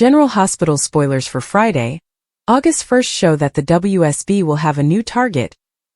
General Hospital spoilers for Friday, August 1st show that the WSB will have a new target,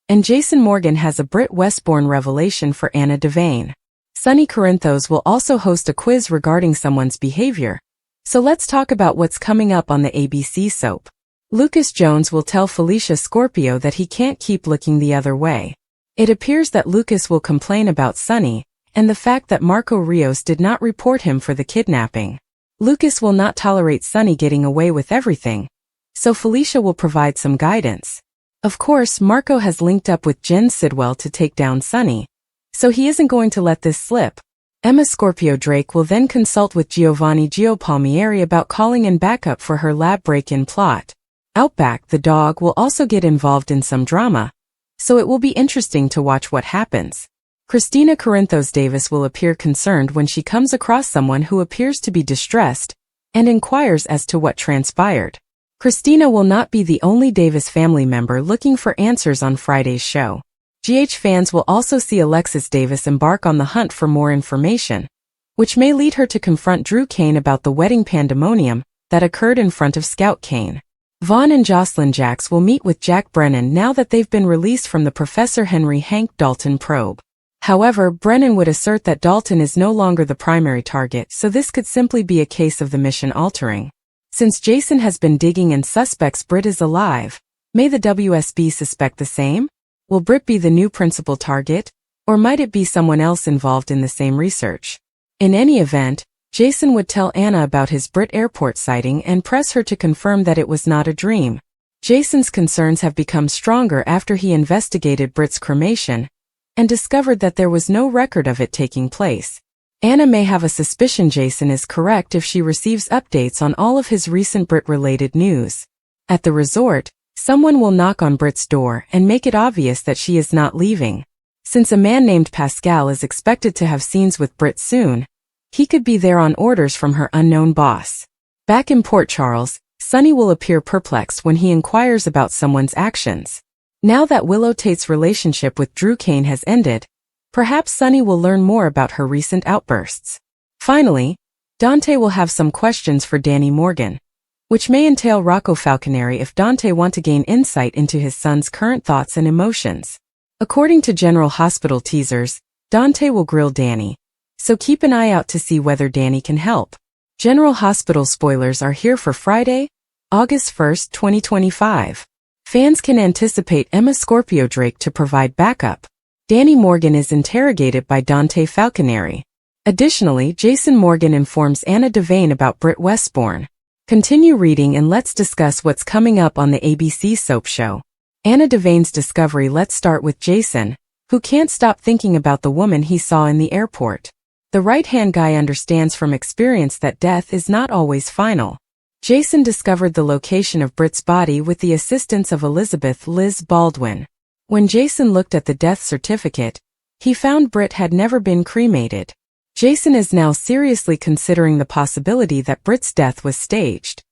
and Jason Morgan has a Britt Westbourne revelation for Anna Devane. Sonny Corinthos will also host a quiz regarding someone's behavior. So let's talk about what's coming up on the ABC soap. Lucas Jones will tell Felicia Scorpio that he can't keep looking the other way. It appears that Lucas will complain about Sonny and the fact that Marco Rios did not report him for the kidnapping. Lucas will not tolerate Sonny getting away with everything, so Felicia will provide some guidance. Of course, Marco has linked up with Jen Sidwell to take down Sonny, so he isn't going to let this slip. Emma Scorpio Drake will then consult with Giovanni Gio Palmieri about calling in backup for her lab break-in plot. Outback, the dog, will also get involved in some drama, so it will be interesting to watch what happens. Christina Corinthos Davis will appear concerned when she comes across someone who appears to be distressed and inquires as to what transpired. Christina will not be the only Davis family member looking for answers on Friday's show. GH fans will also see Alexis Davis embark on the hunt for more information, which may lead her to confront Drew Kane about the wedding pandemonium that occurred in front of Scout Kane. Vaughn and Jocelyn Jacks will meet with Jack Brennan now that they've been released from the Professor Henry Hank Dalton probe. However, Brennan would assert that Dalton is no longer the primary target, so this could simply be a case of the mission altering. Since Jason has been digging and suspects Britt is alive, may the WSB suspect the same? Will Britt be the new principal target, or might it be someone else involved in the same research? In any event, Jason would tell Anna about his Britt airport sighting and press her to confirm that it was not a dream. Jason's concerns have become stronger after he investigated Britt's cremation and discovered that there was no record of it taking place. Anna may have a suspicion Jason is correct if she receives updates on all of his recent Britt-related news. At the resort, someone will knock on Britt's door and make it obvious that she is not leaving. Since a man named Pascal is expected to have scenes with Britt soon, he could be there on orders from her unknown boss. Back in Port Charles, Sonny will appear perplexed when he inquires about someone's actions. Now that Willow Tate's relationship with Drew Kane has ended, perhaps Sonny will learn more about her recent outbursts. Finally, Dante will have some questions for Danny Morgan, which may entail Rocco Falconeri if Dante wants to gain insight into his son's current thoughts and emotions. According to General Hospital teasers, Dante will grill Danny, so keep an eye out to see whether Danny can help. General Hospital spoilers are here for Friday, August 1st, 2025. Fans can anticipate Emma Scorpio Drake to provide backup. Danny Morgan is interrogated by Dante Falconeri. Additionally, Jason Morgan informs Anna Devane about Britt Westbourne. Continue reading and let's discuss what's coming up on the ABC soap show. Anna Devane's discovery. Let's start with Jason, who can't stop thinking about the woman he saw in the airport. The right-hand guy understands from experience that death is not always final. Jason discovered the location of Britt's body with the assistance of Elizabeth Liz Baldwin. When Jason looked at the death certificate, he found Britt had never been cremated. Jason is now seriously considering the possibility that Britt's death was staged.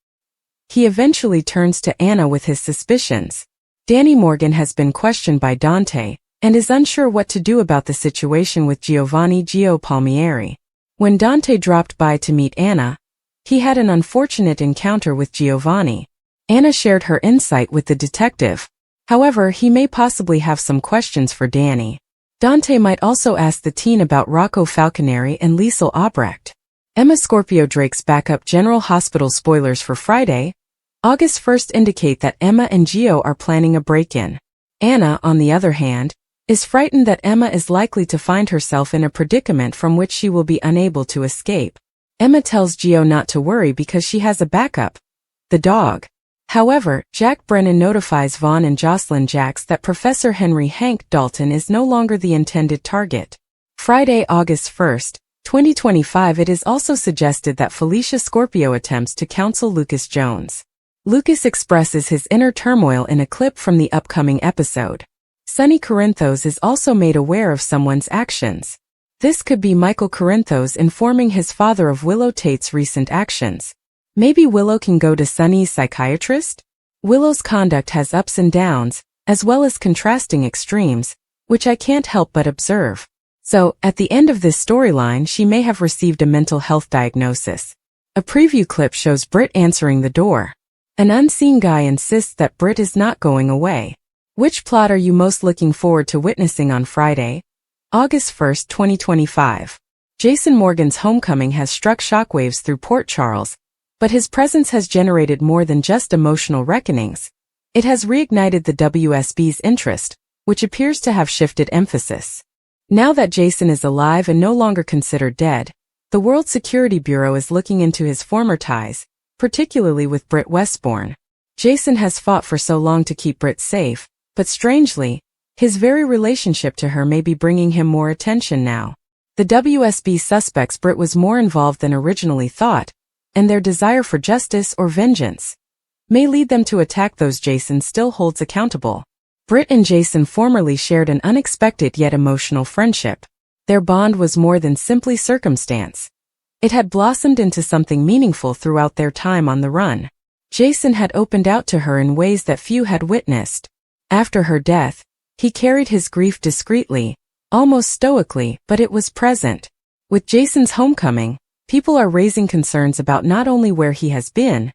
He eventually turns to Anna with his suspicions. Danny Morgan has been questioned by Dante and is unsure what to do about the situation with Giovanni Gio Palmieri. When Dante dropped by to meet Anna, he had an unfortunate encounter with Giovanni. Anna shared her insight with the detective. However, he may possibly have some questions for Danny. Dante might also ask the teen about Rocco Falconeri and Liesl Albrecht. Emma Scorpio Drake's backup General Hospital spoilers for Friday, August 1st indicate that Emma and Gio are planning a break-in. Anna, on the other hand, is frightened that Emma is likely to find herself in a predicament from which she will be unable to escape. Emma tells Gio not to worry because she has a backup, the dog. However, Jack Brennan notifies Vaughn and Jocelyn Jacks that Professor Henry Hank Dalton is no longer the intended target. Friday, August 1st, 2025. It is also suggested that Felicia Scorpio attempts to counsel Lucas Jones. Lucas expresses his inner turmoil in a clip from the upcoming episode. Sonny Corinthos is also made aware of someone's actions. This could be Michael Corinthos informing his father of Willow Tate's recent actions. Maybe Willow can go to Sonny's psychiatrist? Willow's conduct has ups and downs, as well as contrasting extremes, which I can't help but observe. So, at the end of this storyline, she may have received a mental health diagnosis. A preview clip shows Britt answering the door. An unseen guy insists that Britt is not going away. Which plot are you most looking forward to witnessing on Friday, August 1, 2025? Jason Morgan's homecoming has struck shockwaves through Port Charles, but his presence has generated more than just emotional reckonings. It has reignited the WSB's interest, which appears to have shifted emphasis. Now that Jason is alive and no longer considered dead, the World Security Bureau is looking into his former ties, particularly with Britt Westbourne. Jason has fought for so long to keep Britt safe, but strangely, his very relationship to her may be bringing him more attention now. The WSB suspects Britt was more involved than originally thought, and their desire for justice or vengeance may lead them to attack those Jason still holds accountable. Britt and Jason formerly shared an unexpected yet emotional friendship. Their bond was more than simply circumstance. It had blossomed into something meaningful throughout their time on the run. Jason had opened out to her in ways that few had witnessed. After her death, he carried his grief discreetly, almost stoically, but it was present. With Jason's homecoming, people are raising concerns about not only where he has been,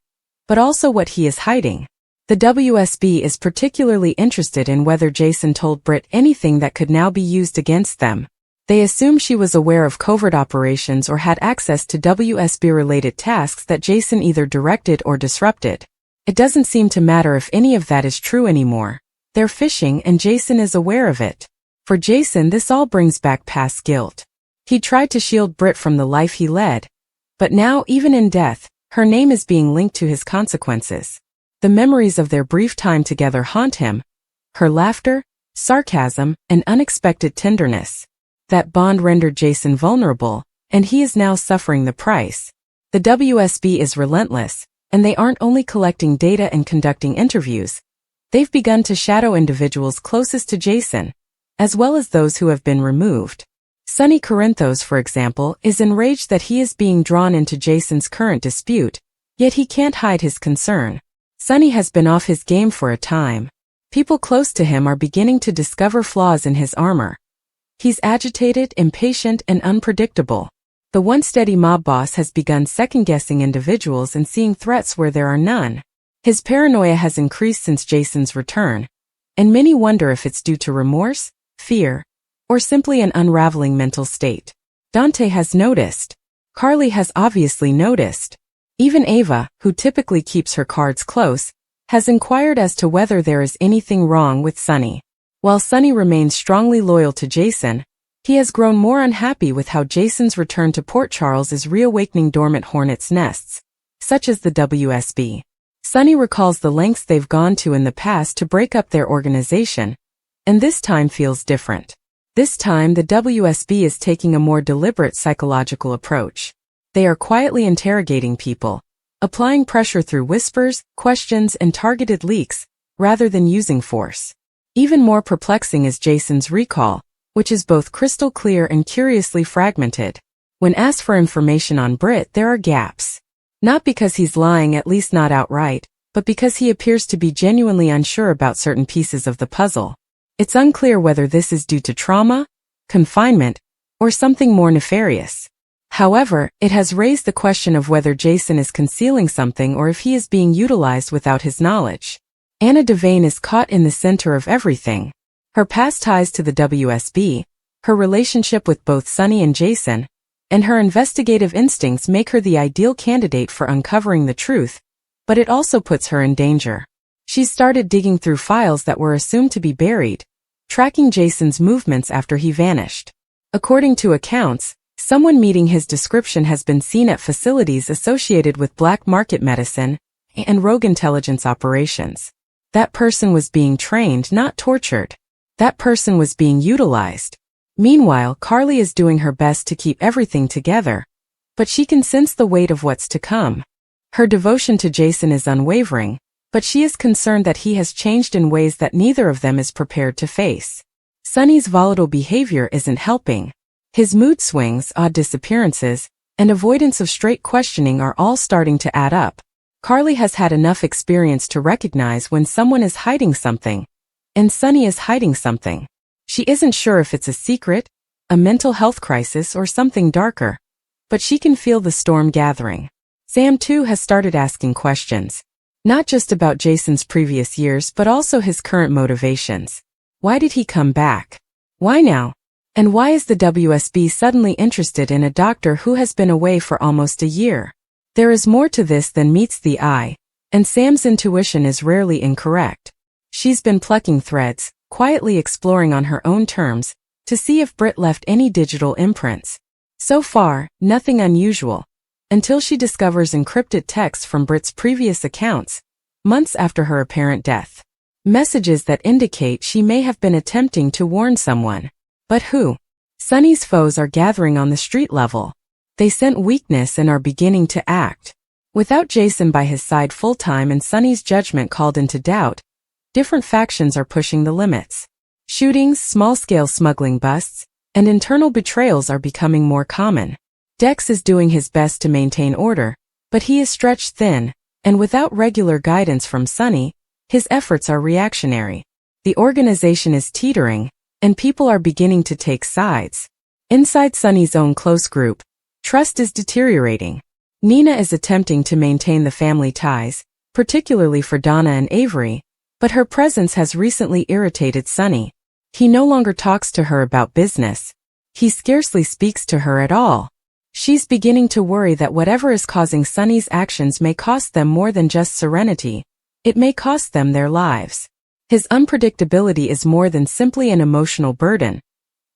but also what he is hiding. The WSB is particularly interested in whether Jason told Britt anything that could now be used against them. They assume she was aware of covert operations or had access to WSB-related tasks that Jason either directed or disrupted. It doesn't seem to matter if any of that is true anymore. They're fishing and Jason is aware of it. For Jason, this all brings back past guilt. He tried to shield Britt from the life he led, but now, even in death, her name is being linked to his consequences. The memories of their brief time together haunt him. Her laughter, sarcasm, and unexpected tenderness. That bond rendered Jason vulnerable, and he is now suffering the price. The WSB is relentless, and they aren't only collecting data and conducting interviews. They've begun to shadow individuals closest to Jason, as well as those who have been removed. Sonny, for example, is enraged that he is being drawn into Jason's current dispute, yet he can't hide his concern. Sonny has been off his game for a time. People close to him are beginning to discover flaws in his armor. He's agitated, impatient, and unpredictable. The once steady mob boss has begun second-guessing individuals and seeing threats where there are none. His paranoia has increased since Jason's return, and many wonder if it's due to remorse, fear, or simply an unraveling mental state. Dante has noticed. Carly has obviously noticed. Even Ava, who typically keeps her cards close, has inquired as to whether there is anything wrong with Sonny. While Sonny remains strongly loyal to Jason, he has grown more unhappy with how Jason's return to Port Charles is reawakening dormant hornets' nests, such as the WSB. Sonny recalls the lengths they've gone to in the past to break up their organization, and this time feels different. This time the WSB is taking a more deliberate psychological approach. They are quietly interrogating people, applying pressure through whispers, questions, and targeted leaks, rather than using force. Even more perplexing is Jason's recall, which is both crystal clear and curiously fragmented. When asked for information on Britt, there are gaps. Not because he's lying, at least not outright, but because he appears to be genuinely unsure about certain pieces of the puzzle. It's unclear whether this is due to trauma, confinement, or something more nefarious. However, it has raised the question of whether Jason is concealing something or if he is being utilized without his knowledge. Anna Devane is caught in the center of everything. Her past ties to the WSB, her relationship with both Sonny and Jason, and her investigative instincts make her the ideal candidate for uncovering the truth, but it also puts her in danger. She's started digging through files that were assumed to be buried, tracking Jason's movements after he vanished. According to accounts, someone meeting his description has been seen at facilities associated with black market medicine and rogue intelligence operations. That person was being trained, not tortured. That person was being utilized. Meanwhile, Carly is doing her best to keep everything together, but she can sense the weight of what's to come. Her devotion to Jason is unwavering, but she is concerned that he has changed in ways that neither of them is prepared to face. Sonny's volatile behavior isn't helping. His mood swings, odd disappearances, and avoidance of straight questioning are all starting to add up. Carly has had enough experience to recognize when someone is hiding something, and Sonny is hiding something. She isn't sure if it's a secret, a mental health crisis, or something darker, but she can feel the storm gathering. Sam too has started asking questions. Not just about Jason's previous years but also his current motivations. Why did he come back? Why now? And why is the WSB suddenly interested in a doctor who has been away for almost a year? There is more to this than meets the eye, and Sam's intuition is rarely incorrect. She's been plucking threads, quietly exploring on her own terms, to see if Britt left any digital imprints. So far, nothing unusual, until she discovers encrypted texts from Britt's previous accounts, months after her apparent death. Messages that indicate she may have been attempting to warn someone. But who? Sonny's foes are gathering on the street level. They scent weakness and are beginning to act. Without Jason by his side full-time and Sonny's judgment called into doubt, different factions are pushing the limits. Shootings, small-scale smuggling busts, and internal betrayals are becoming more common. Dex is doing his best to maintain order, but he is stretched thin, and without regular guidance from Sonny, his efforts are reactionary. The organization is teetering, and people are beginning to take sides. Inside Sonny's own close group, trust is deteriorating. Nina is attempting to maintain the family ties, particularly for Donna and Avery, but her presence has recently irritated Sonny. He no longer talks to her about business. He scarcely speaks to her at all. She's beginning to worry that whatever is causing Sonny's actions may cost them more than just serenity. It may cost them their lives. His unpredictability is more than simply an emotional burden.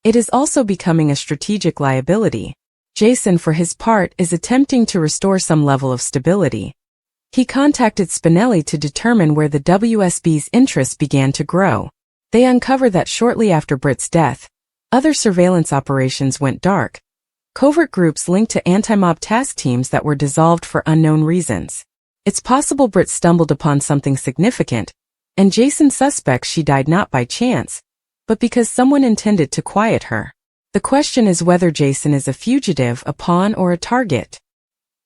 It is also becoming a strategic liability. Jason, for his part, is attempting to restore some level of stability. He contacted Spinelli to determine where the WSB's interests began to grow. They uncover that shortly after Britt's death, other surveillance operations went dark. Covert groups linked to anti-mob task teams that were dissolved for unknown reasons. It's possible Britt stumbled upon something significant, and Jason suspects she died not by chance, but because someone intended to quiet her. The question is whether Jason is a fugitive, a pawn, or a target.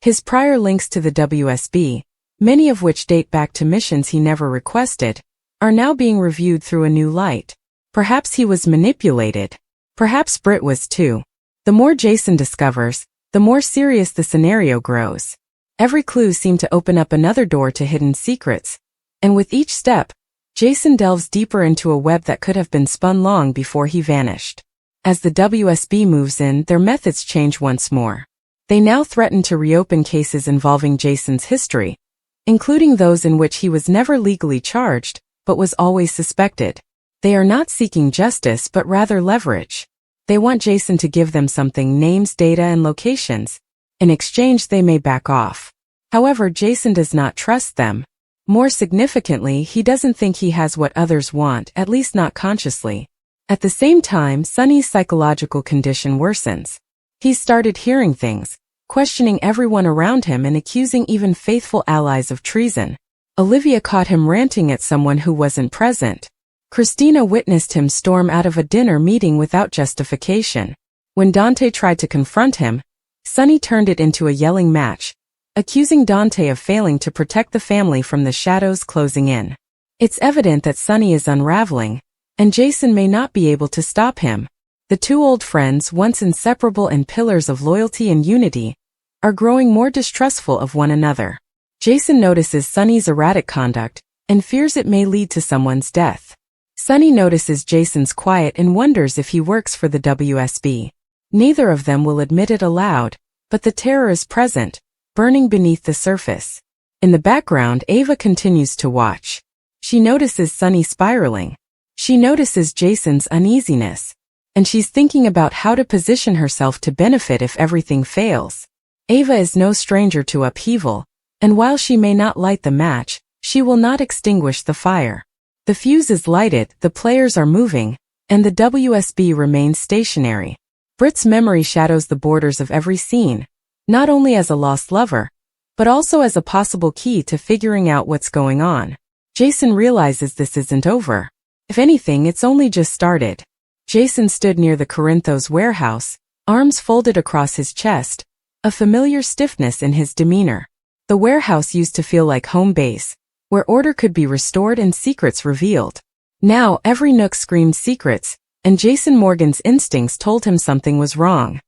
His prior links to the WSB, many of which date back to missions he never requested, are now being reviewed through a new light. Perhaps he was manipulated. Perhaps Britt was too. The more Jason discovers, the more serious the scenario grows. Every clue seemed to open up another door to hidden secrets, and with each step, Jason delves deeper into a web that could have been spun long before he vanished. As the WSB moves in, their methods change once more. They now threaten to reopen cases involving Jason's history, including those in which he was never legally charged, but was always suspected. They are not seeking justice but rather leverage. They want Jason to give them something: names, data, and locations. In exchange, they may back off. However, Jason does not trust them. More significantly, he doesn't think he has what others want, at least not consciously. At the same time, Sonny's psychological condition worsens. He's started hearing things, questioning everyone around him and accusing even faithful allies of treason. Olivia caught him ranting at someone who wasn't present. Christina witnessed him storm out of a dinner meeting without justification. When Dante tried to confront him, Sonny turned it into a yelling match, accusing Dante of failing to protect the family from the shadows closing in. It's evident that Sonny is unraveling, and Jason may not be able to stop him. The two old friends, once inseparable and pillars of loyalty and unity, are growing more distrustful of one another. Jason notices Sonny's erratic conduct and fears it may lead to someone's death. Sonny notices Jason's quiet and wonders if he works for the WSB. Neither of them will admit it aloud, but the terror is present, burning beneath the surface. In the background, Ava continues to watch. She notices Sonny spiraling. She notices Jason's uneasiness. And she's thinking about how to position herself to benefit if everything fails. Ava is no stranger to upheaval, and while she may not light the match, she will not extinguish the fire. The fuse is lighted, the players are moving, and the WSB remains stationary. Britt's memory shadows the borders of every scene, not only as a lost lover, but also as a possible key to figuring out what's going on. Jason realizes this isn't over. If anything, it's only just started. Jason stood near the Corinthos warehouse, arms folded across his chest, a familiar stiffness in his demeanor. The warehouse used to feel like home base, where order could be restored and secrets revealed. Now every nook screamed secrets, and Jason Morgan's instincts told him something was wrong.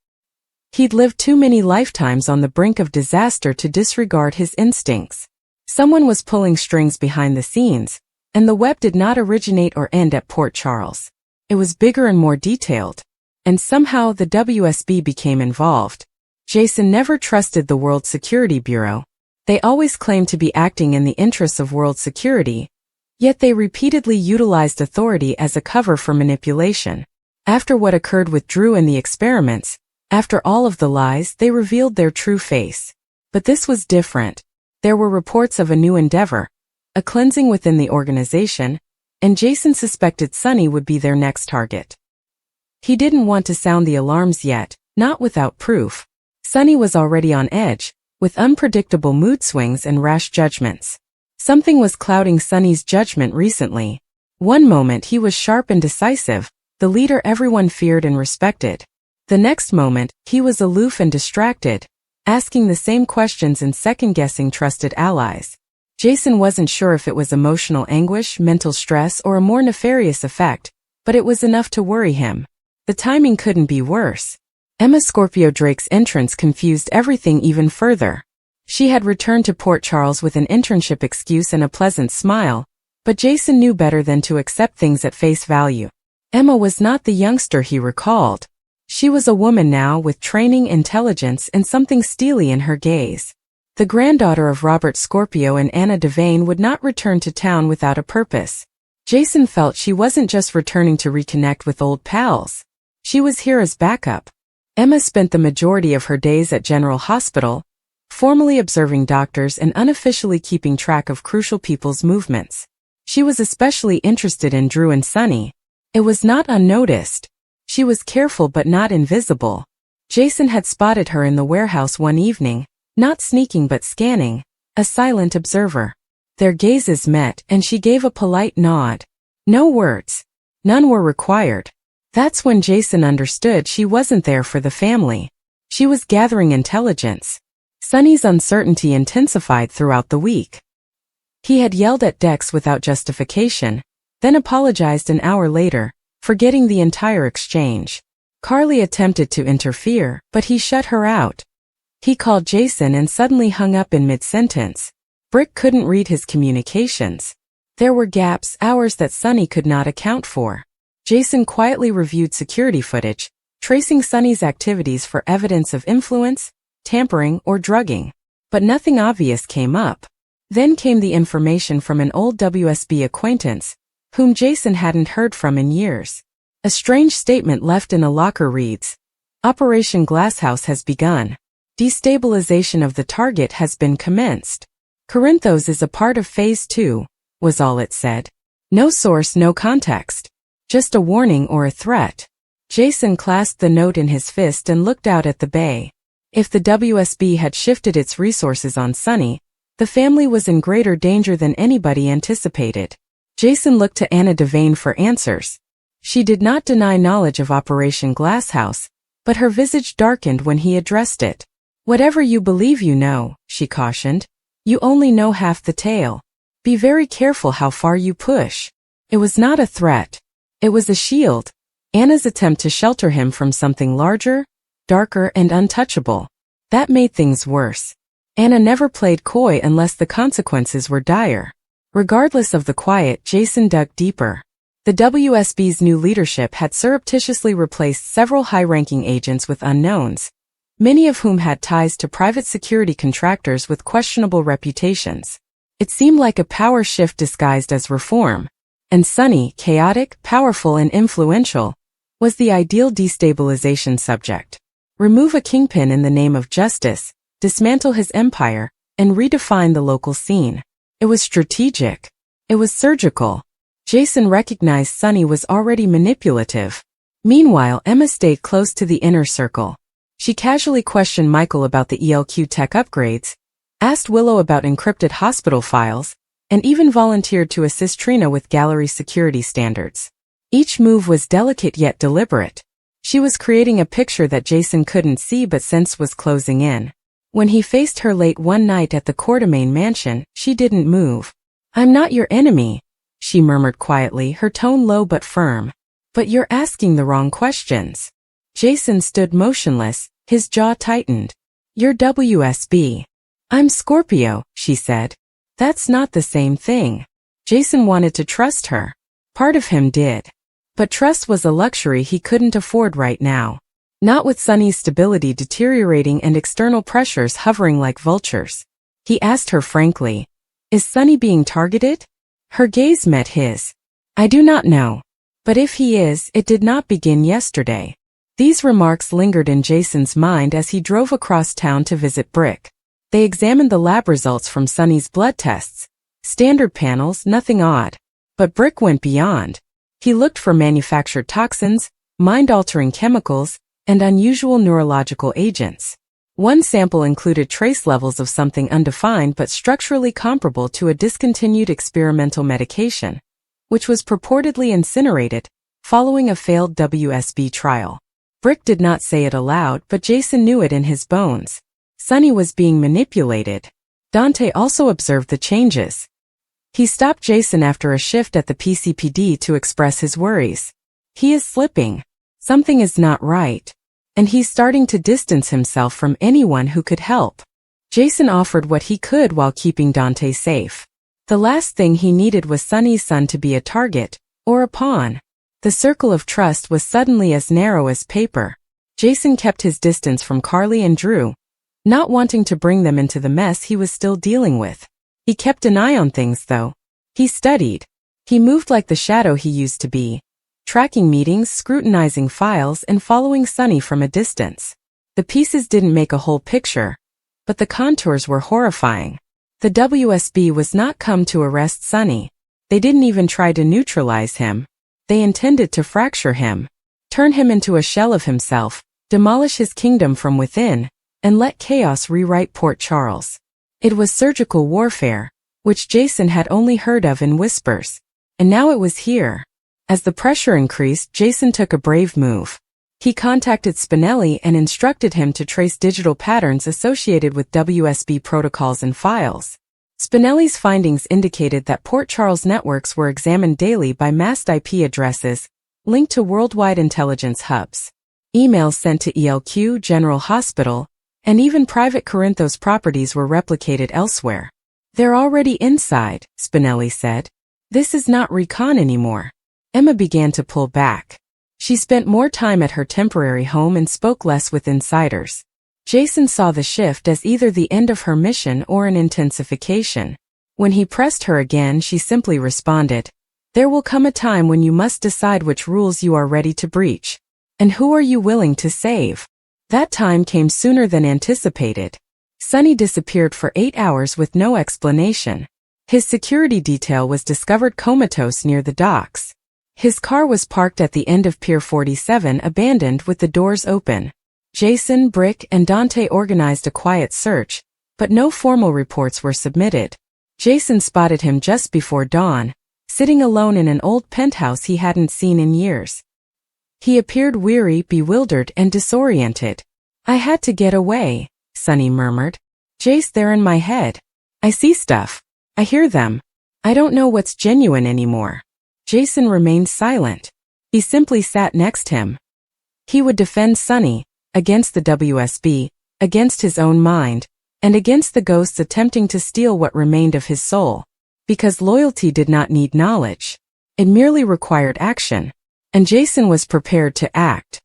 He'd lived too many lifetimes on the brink of disaster to disregard his instincts. Someone was pulling strings behind the scenes, and the web did not originate or end at Port Charles. It was bigger and more detailed. And somehow the WSB became involved. Jason never trusted the World Security Bureau. They always claimed to be acting in the interests of world security, yet they repeatedly utilized authority as a cover for manipulation. After what occurred with Drew and the experiments, after all of the lies, they revealed their true face. But this was different. There were reports of a new endeavor, a cleansing within the organization, and Jason suspected Sonny would be their next target. He didn't want to sound the alarms yet, not without proof. Sonny was already on edge, with unpredictable mood swings and rash judgments. Something was clouding Sonny's judgment recently. One moment he was sharp and decisive, the leader everyone feared and respected. The next moment, he was aloof and distracted, asking the same questions and second-guessing trusted allies. Jason wasn't sure if it was emotional anguish, mental stress, or a more nefarious effect, but it was enough to worry him. The timing couldn't be worse. Emma Scorpio Drake's entrance confused everything even further. She had returned to Port Charles with an internship excuse and a pleasant smile, but Jason knew better than to accept things at face value. Emma was not the youngster he recalled. She was a woman now with training, intelligence, and something steely in her gaze. The granddaughter of Robert Scorpio and Anna Devane would not return to town without a purpose. Jason felt she wasn't just returning to reconnect with old pals. She was here as backup. Emma spent the majority of her days at General Hospital, formally observing doctors and unofficially keeping track of crucial people's movements. She was especially interested in Drew and Sonny. It was not unnoticed. She was careful but not invisible. Jason had spotted her in the warehouse one evening, not sneaking but scanning, a silent observer. Their gazes met and she gave a polite nod. No words. None were required. That's when Jason understood she wasn't there for the family. She was gathering intelligence. Sonny's uncertainty intensified throughout the week. He had yelled at Dex without justification, then apologized an hour later, forgetting the entire exchange. Carly attempted to interfere, but he shut her out. He called Jason and suddenly hung up in mid-sentence. Britt couldn't read his communications. There were gaps, hours that Sonny could not account for. Jason quietly reviewed security footage, tracing Sonny's activities for evidence of influence, tampering, or drugging. But nothing obvious came up. Then came the information from an old WSB acquaintance, whom Jason hadn't heard from in years. A strange statement left in a locker reads, "Operation Glasshouse has begun. Destabilization of the target has been commenced. Corinthos is a part of Phase 2, was all it said. No source, no context. Just a warning or a threat. Jason clasped the note in his fist and looked out at the bay. If the WSB had shifted its resources on Sonny, the family was in greater danger than anybody anticipated. Jason looked to Anna Devane for answers. She did not deny knowledge of Operation Glasshouse, but her visage darkened when he addressed it. Whatever you believe you know, she cautioned, you only know half the tale. Be very careful how far you push. It was not a threat. It was a shield. Anna's attempt to shelter him from something larger, darker, and untouchable. That made things worse. Anna never played coy unless the consequences were dire. Regardless of the quiet, Jason dug deeper. The WSB's new leadership had surreptitiously replaced several high-ranking agents with unknowns, many of whom had ties to private security contractors with questionable reputations. It seemed like a power shift disguised as reform. And Sonny, chaotic, powerful, and influential, was the ideal destabilization subject. Remove a kingpin in the name of justice, dismantle his empire, and redefine the local scene. It was strategic. It was surgical. Jason recognized Sonny was already manipulative. Meanwhile, Emma stayed close to the inner circle. She casually questioned Michael about the ELQ tech upgrades, asked Willow about encrypted hospital files, and even volunteered to assist Trina with gallery security standards. Each move was delicate yet deliberate. She was creating a picture that Jason couldn't see but sensed was closing in. When he faced her late one night at the Quartermain mansion, she didn't move. "I'm not your enemy," she murmured quietly, her tone low but firm. "But you're asking the wrong questions." Jason stood motionless, His jaw tightened. "You're WSB. I'm Scorpio," she said. "That's not the same thing." Jason wanted to trust her. Part of him did. But trust was a luxury he couldn't afford right now. Not with Sonny's stability deteriorating and external pressures hovering like vultures. He asked her frankly, "Is Sonny being targeted?" Her gaze met his. "I do not know. But if he is, it did not begin yesterday." These remarks lingered in Jason's mind as he drove across town to visit Britt. They examined the lab results from Sonny's blood tests. Standard panels, nothing odd. But Britt went beyond. He looked for manufactured toxins, mind-altering chemicals, and unusual neurological agents. One sample included trace levels of something undefined but structurally comparable to a discontinued experimental medication, which was purportedly incinerated, following a failed WSB trial. Britt did not say it aloud, but Jason knew it in his bones. Sonny was being manipulated. Dante also observed the changes. He stopped Jason after a shift at the PCPD to express his worries. "He is slipping. Something is not right. And he's starting to distance himself from anyone who could help." Jason offered what he could while keeping Dante safe. The last thing he needed was Sonny's son to be a target, or a pawn. The circle of trust was suddenly as narrow as paper. Jason kept his distance from Carly and Drew, not wanting to bring them into the mess he was still dealing with. He kept an eye on things though. He studied. He moved like the shadow he used to be, tracking meetings, scrutinizing files, and following Sonny from a distance. The pieces didn't make a whole picture, but the contours were horrifying. The WSB was not come to arrest Sonny. They didn't even try to neutralize him. They intended to fracture him, turn him into a shell of himself, demolish his kingdom from within, and let chaos rewrite Port Charles. It was surgical warfare, which Jason had only heard of in whispers. And now it was here. As the pressure increased, Jason took a brave move. He contacted Spinelli and instructed him to trace digital patterns associated with WSB protocols and files. Spinelli's findings indicated that Port Charles networks were examined daily by masked IP addresses linked to worldwide intelligence hubs. Emails sent to ELQ, General Hospital, and even private Corinthos properties were replicated elsewhere. "They're already inside," Spinelli said. "This is not recon anymore." Emma began to pull back. She spent more time at her temporary home and spoke less with insiders. Jason saw the shift as either the end of her mission or an intensification. When he pressed her again, she simply responded, "There will come a time when you must decide which rules you are ready to breach. And who are you willing to save?" That time came sooner than anticipated. Sonny disappeared for 8 hours with no explanation. His security detail was discovered comatose near the docks. His car was parked at the end of Pier 47, abandoned with the doors open. Jason, Britt, and Dante organized a quiet search, but no formal reports were submitted. Jason spotted him just before dawn, sitting alone in an old penthouse he hadn't seen in years. He appeared weary, bewildered, and disoriented. "I had to get away," Sonny murmured. "Jace, they're in my head. I see stuff. I hear them. I don't know what's genuine anymore." Jason remained silent. He simply sat next to him. He would defend Sonny, against the WSB, against his own mind, and against the ghosts attempting to steal what remained of his soul. Because loyalty did not need knowledge. It merely required action. And Jason was prepared to act.